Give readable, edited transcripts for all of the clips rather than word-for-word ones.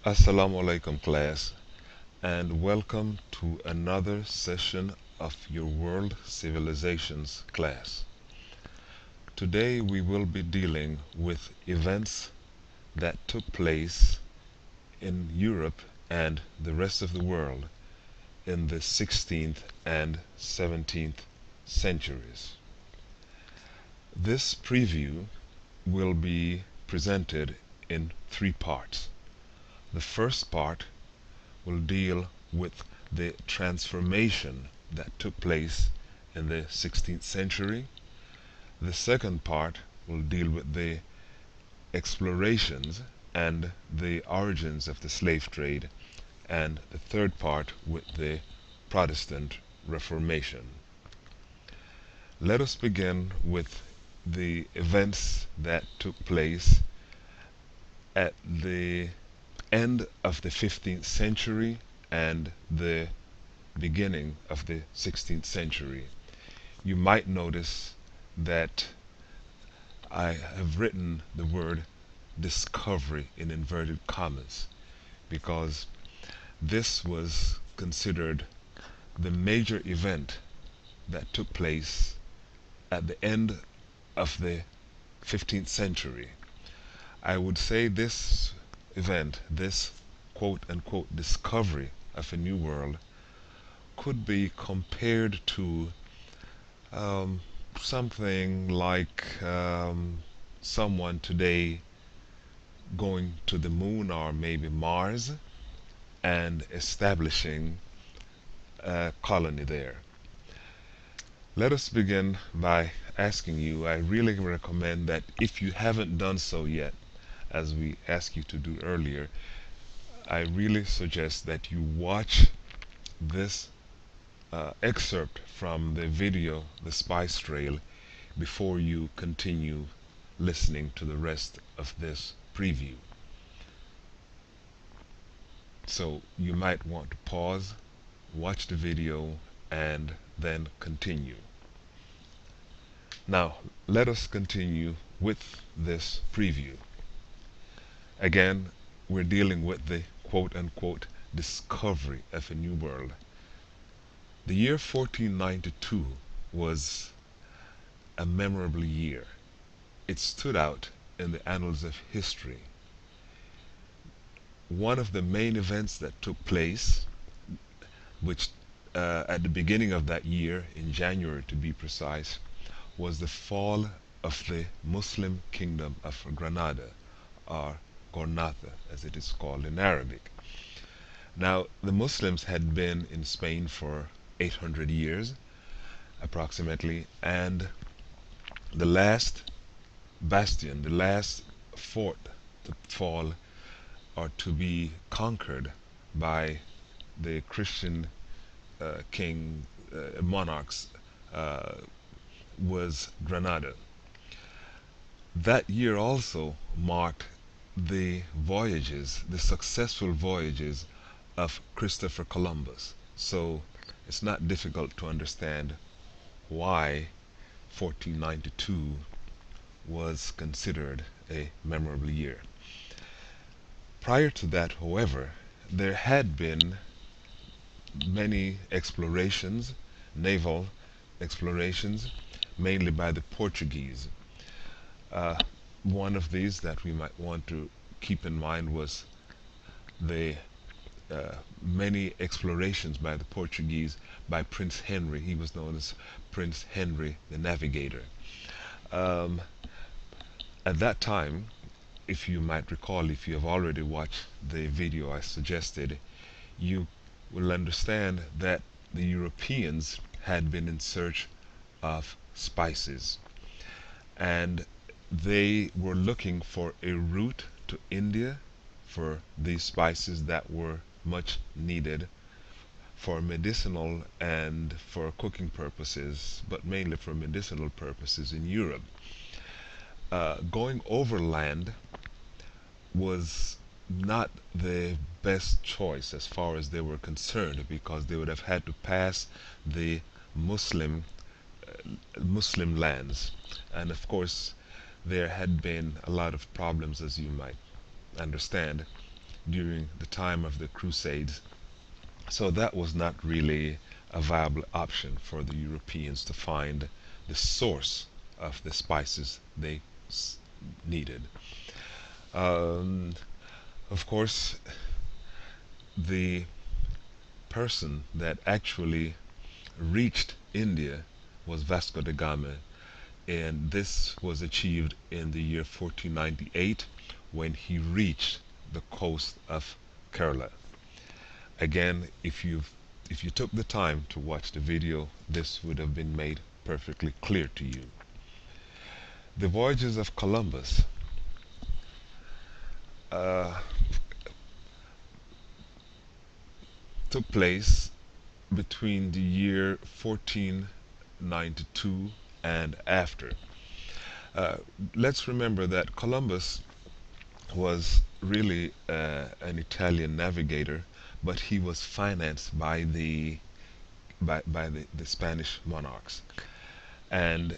Assalamu alaikum class, and welcome to another session of your World Civilizations class. Today we will be dealing with events that took place in Europe and the rest of the world in the 16th and 17th centuries. This preview will be presented in three parts. The first part will deal with the transformation that took place in the 16th century. The second part will deal with the explorations and the origins of the slave trade, and the third part with the Protestant Reformation. Let us begin with the events that took place at the end of the 15th century and the beginning of the 16th century. You might notice that I have written the word discovery in inverted commas because this was considered the major event that took place at the end of the 15th century. I would say this event, this quote unquote discovery of a new world, could be compared to something like someone today going to the moon or maybe Mars and establishing a colony there. Let us begin by asking you, I really recommend that if you haven't done so yet, as we asked you to do earlier, I really suggest that you watch this excerpt from the video The Spice Trail before you continue listening to the rest of this preview. So you might want to pause, watch the video, and then continue. Now let us continue with this preview. Again, we're dealing with the quote unquote discovery of a new world. The year 1492 was a memorable year. It stood out in the annals of history. One of the main events that took place, which at the beginning of that year, in January to be precise, was the fall of the Muslim kingdom of Granada, or Gornatha as it is called in Arabic. Now, the Muslims had been in Spain for 800 years approximately, and the last bastion, the last fort to fall or to be conquered by the Christian monarchs was Granada. That year also marked the voyages, the successful voyages of Christopher Columbus. So it's not difficult to understand why 1492 was considered a memorable year. Prior to that, however, there had been many explorations, naval explorations, mainly by the Portuguese. One of these that we might want to keep in mind was the many explorations by the Portuguese by Prince Henry. He was known as Prince Henry the Navigator. At that time, if you might recall, if you have already watched the video I suggested, you will understand that the Europeans had been in search of spices, and they were looking for a route to India for these spices that were much needed for medicinal and for cooking purposes, but mainly for medicinal purposes in Europe. Going overland was not the best choice as far as they were concerned, because they would have had to pass the Muslim lands, and of course there had been a lot of problems, as you might understand, during the time of the Crusades. So that was not really a viable option for the Europeans to find the source of the spices they needed. Um, of course, the person that actually reached India was Vasco da Gama, and this was achieved in the year 1498 when he reached the coast of Kerala. Again, if you took the time to watch the video, this would have been made perfectly clear to you. The voyages of Columbus uh, took place between the year 1492 and after. Uh, let's remember that Columbus was really an Italian navigator, but he was financed by the Spanish monarchs. And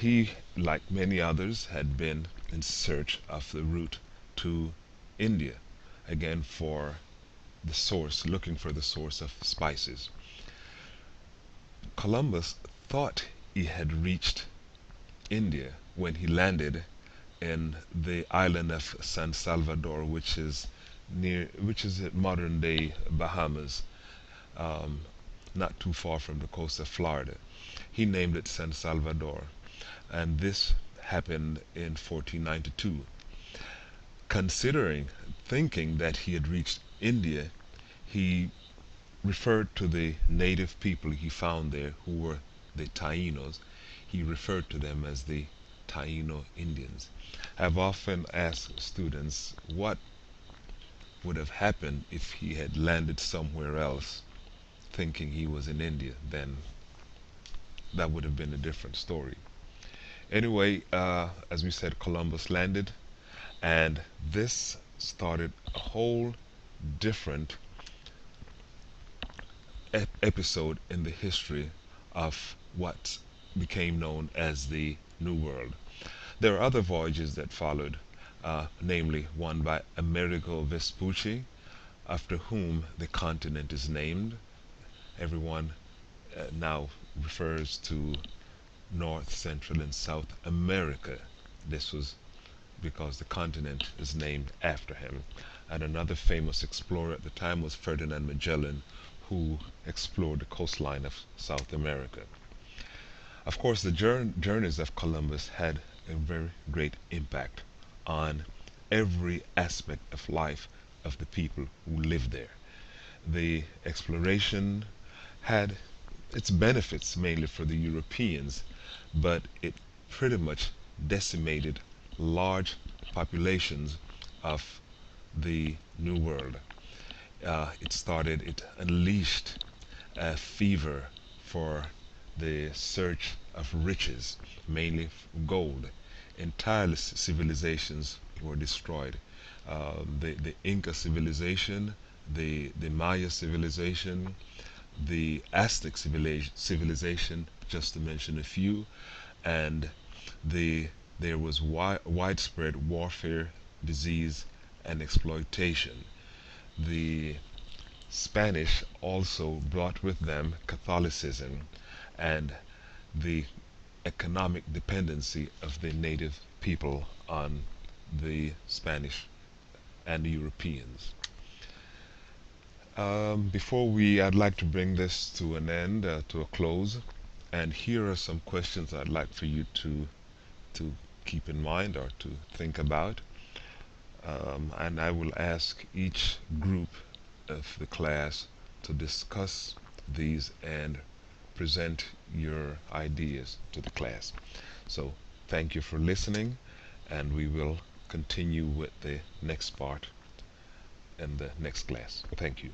he, like many others, had been in search of the route to India, again for the source, looking for the source of spices. Columbus thought he had reached India when he landed in the island of San Salvador, which is modern day Bahamas, um, not too far from the coast of Florida. He named it San Salvador, and this happened in 1492. Considering, thinking that he had reached India, he referred to the native people he found there, who were the Tainos. He referred to them as the Taino Indians. I've often asked students what would have happened if he had landed somewhere else thinking he was in India. Then that would have been a different story. Anyway, as we said, Columbus landed, and this started a whole different episode in the history of what became known as the New World. There are other voyages that followed, namely one by Amerigo Vespucci, after whom the continent is named. Everyone now refers to North, Central, and South America. This was because the continent is named after him. And another famous explorer at the time was Ferdinand Magellan, who explored the coastline of South America. Of course, the journeys of Columbus had a very great impact on every aspect of life of the people who lived there. The exploration had its benefits mainly for the Europeans, but it pretty much decimated large populations of the New World. It unleashed a fever for the search of riches, mainly gold. Entire civilizations were destroyed. The Inca civilization, the Maya civilization, the Aztec civilization, just to mention a few, and there was widespread warfare, disease, and exploitation. The Spanish also brought with them Catholicism and the economic dependency of the native people on the Spanish and the Europeans. I'd like to bring this to an end, to a close, and here are some questions I'd like for you to keep in mind or to think about. And I will ask each group of the class to discuss these and present your ideas to the class. So thank you for listening, and we will continue with the next part in the next class. Thank you.